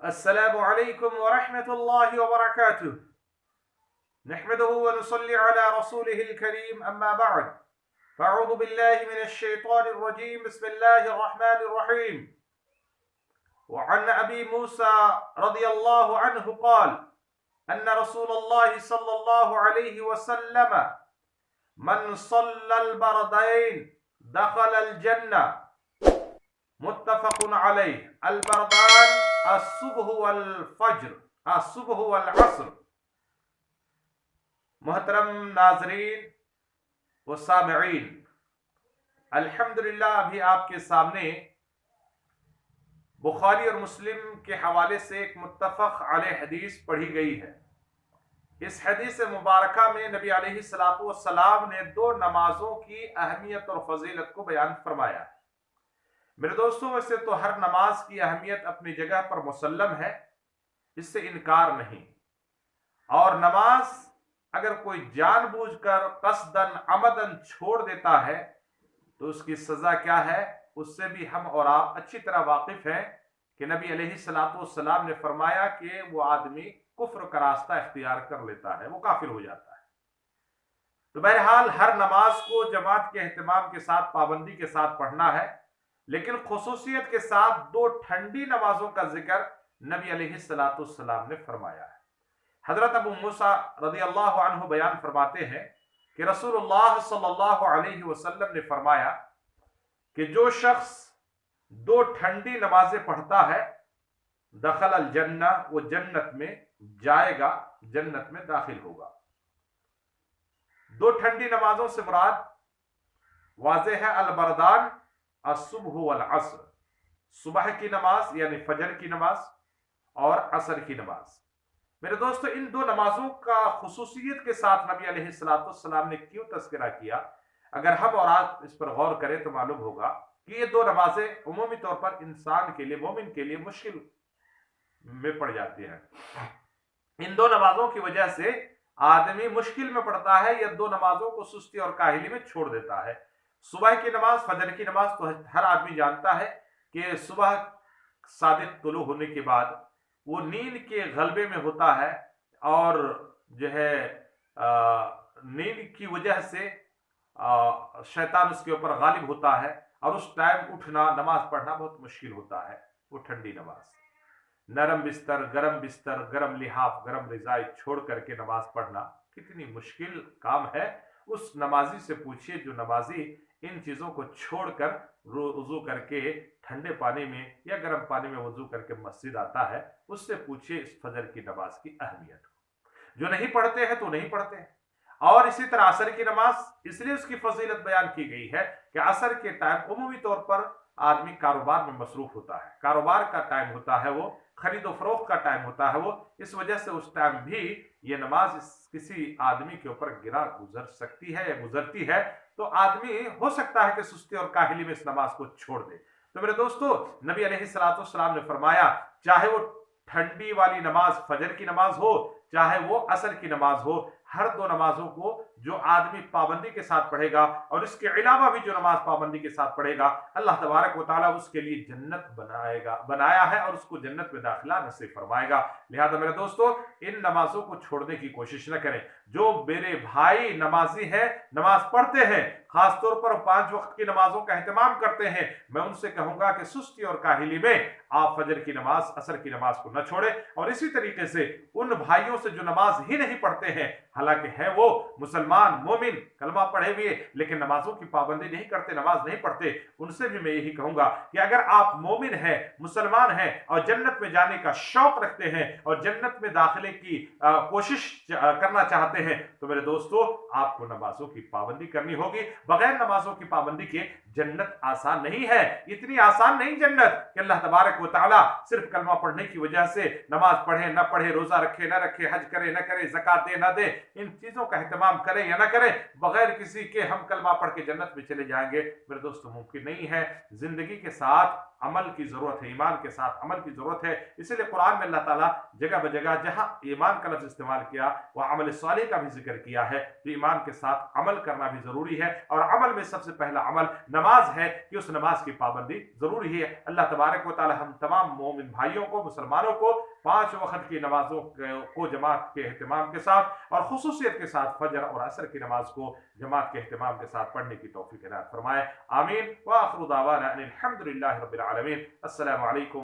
السلام عليكم ورحمة الله وبركاته. نحمده ونصلي على رسوله الكريم أما بعد. فأعوذ بالله من الشيطان الرجيم. بسم الله الرحمن الرحيم. وعن أبي موسى رضي الله عنه قال أن رسول الله صلى الله عليه وسلم من صلى البردين دخل الجنة. متفق علیہ. البردان الصبح والفجر، الصبح والعصر. محترم ناظرین و سامعین، الحمدللہ ابھی آپ کے سامنے بخاری اور مسلم کے حوالے سے ایک متفق علیہ حدیث پڑھی گئی ہے. اس حدیث مبارکہ میں نبی علیہ الصلوۃ والسلام نے دو نمازوں کی اہمیت اور فضیلت کو بیان فرمایا ہے. میرے دوستوں، ویسے تو ہر نماز کی اہمیت اپنی جگہ پر مسلم ہے، اس سے انکار نہیں. اور نماز اگر کوئی جان بوجھ کر قصدن عمدن چھوڑ دیتا ہے تو اس کی سزا کیا ہے، اس سے بھی ہم اور آپ اچھی طرح واقف ہیں کہ نبی علیہ الصلوۃ والسلام نے فرمایا کہ وہ آدمی کفر کا راستہ اختیار کر لیتا ہے، وہ کافر ہو جاتا ہے. تو بہرحال ہر نماز کو جماعت کے اہتمام کے ساتھ، پابندی کے ساتھ پڑھنا ہے، لیکن خصوصیت کے ساتھ دو ٹھنڈی نمازوں کا ذکر نبی علیہ الصلوۃ والسلام نے فرمایا ہے. حضرت ابو موسیٰ رضی اللہ عنہ بیان فرماتے ہیں کہ رسول اللہ صلی اللہ علیہ وسلم نے فرمایا کہ جو شخص دو ٹھنڈی نمازیں پڑھتا ہے دخل الجنہ، وہ جنت میں جائے گا، جنت میں داخل ہوگا. دو ٹھنڈی نمازوں سے مراد واضح ہے البردان الصبح والعصر، صبح کی نماز یعنی فجر کی نماز اور عصر کی نماز. میرے دوستو، ان دو نمازوں کا خصوصیت کے ساتھ نبی علیہ الصلوۃ والسلام نے کیوں تذکرہ کیا، اگر ہم اور آپ اس پر غور کریں تو معلوم ہوگا کہ یہ دو نمازیں عمومی طور پر انسان کے لیے، مومن کے لیے مشکل میں پڑ جاتی ہیں. ان دو نمازوں کی وجہ سے آدمی مشکل میں پڑتا ہے، یا دو نمازوں کو سستی اور کاہلی میں چھوڑ دیتا ہے. صبح کی نماز، فجر کی نماز تو ہر آدمی جانتا ہے کہ صبح صادق طلوع ہونے کے بعد وہ نیند کے غلبے میں ہوتا ہے، اور جو ہے نیند کی وجہ سے شیطان اس کے اوپر غالب ہوتا ہے، اور اس ٹائم اٹھنا، نماز پڑھنا بہت مشکل ہوتا ہے. وہ ٹھنڈی نماز، نرم بستر، گرم لحاف، گرم رضائی چھوڑ کر کے نماز پڑھنا کتنی مشکل کام ہے. اس نمازی سے پوچھئے جو نمازی ان چیزوں کو چھوڑ کر وضو کر کے ٹھنڈے پانی میں یا گرم پانی میں وضو کر کے مسجد آتا ہے، اس سے پوچھئے اس فجر کی نماز کی اہمیت. جو نہیں پڑھتے ہیں تو نہیں پڑھتے ہیں. اور اسی طرح عصر کی نماز، اس لیے اس کی فضیلت بیان کی گئی ہے کہ عصر کے ٹائم عمومی طور پر آدمی کاروبار میں مصروف ہوتا ہے، کاروبار کا ٹائم ہوتا ہے، وہ خرید و فروخت کا ٹائم ہوتا ہے، وہ اس وجہ سے اس ٹائم بھی یہ نماز کسی آدمی کے اوپر گزر سکتی ہے یا گزرتی ہے، تو آدمی ہو سکتا ہے کہ سستی اور کاہلی میں اس نماز کو چھوڑ دے. تو میرے دوستو، نبی علیہ الصلوۃ والسلام نے فرمایا چاہے وہ ٹھنڈی والی نماز فجر کی نماز ہو، چاہے وہ عصر کی نماز ہو، ہر دو نمازوں کو جو آدمی پابندی کے ساتھ پڑھے گا، اور اس کے علاوہ بھی جو نماز پابندی کے ساتھ پڑھے گا، اللہ تبارک و تعالیٰ اس کے لیے جنت بنایا ہے، اور اس کو جنت میں داخلہ نصیب فرمائے گا. لہذا میرے دوستو، ان نمازوں کو چھوڑنے کی کوشش نہ کریں. جو میرے بھائی نمازی ہیں، نماز پڑھتے ہیں، خاص طور پر 5 وقت کی نمازوں کا اہتمام کرتے ہیں، میں ان سے کہوں گا کہ سستی اور کاہلی میں آپ فجر کی نماز، عصر کی نماز کو نہ چھوڑیں. اور اسی طریقے سے ان بھائیوں سے جو نماز ہی نہیں پڑھتے ہیں، حالانکہ ہے وہ مسلمان مومن کلمہ پڑھے ہوئے، لیکن نمازوں کی پابندی نہیں کرتے، نماز نہیں پڑھتے، ان سے بھی میں یہی کہوں گا کہ اگر آپ مومن ہیں، مسلمان ہیں، اور جنت میں جانے کا شوق رکھتے ہیں، اور جنت میں داخلے کی کوشش کرنا چاہتے ہیں، تو میرے دوستو آپ کو نمازوں کی پابندی کرنی ہوگی. بغیر نمازوں کی پابندی کے جنت آسان نہیں ہے. اتنی آسان نہیں جنت کہ اللہ تبارک و تعالیٰ صرف کلمہ پڑھنے کی وجہ سے نماز پڑھے نہ پڑھے، روزہ رکھے نہ رکھے، حج کرے نہ کرے، زکوٰۃ دے نہ دے، ان چیزوں کا اہتمام کریں یا نہ کریں، بغیر کسی کے ہم کلمہ پڑھ کے جنت میں چلے جائیں گے. میرے دوستو ممکن نہیں ہے. زندگی کے ساتھ عمل کی ضرورت ہے، ایمان کے ساتھ عمل کی ضرورت ہے. اسی لیے قرآن میں اللہ تعالیٰ جگہ بجگہ جہاں ایمان کا لفظ استعمال کیا، وہ عمل صالح کا بھی ذکر کیا ہے. تو ایمان کے ساتھ عمل کرنا بھی ضروری ہے، اور عمل میں سب سے پہلا عمل نماز نماز ہے کہ اس نماز کی پابندی ضروری ہے۔ اللہ تبارک و تعالی ہم تمام مومن بھائیوں کو، مسلمانوں کو 5 وقت کی نمازوں کو جماعت کے اہتمام کے ساتھ اور خصوصیت کے ساتھ فجر اور عصر کی نماز کو جماعت کے اہتمام کے ساتھ پڑھنے کی توفیق عنایت فرمائے، آمین۔ وآخر دعوانا ان الحمد للہ رب العالمین۔ السلام علیکم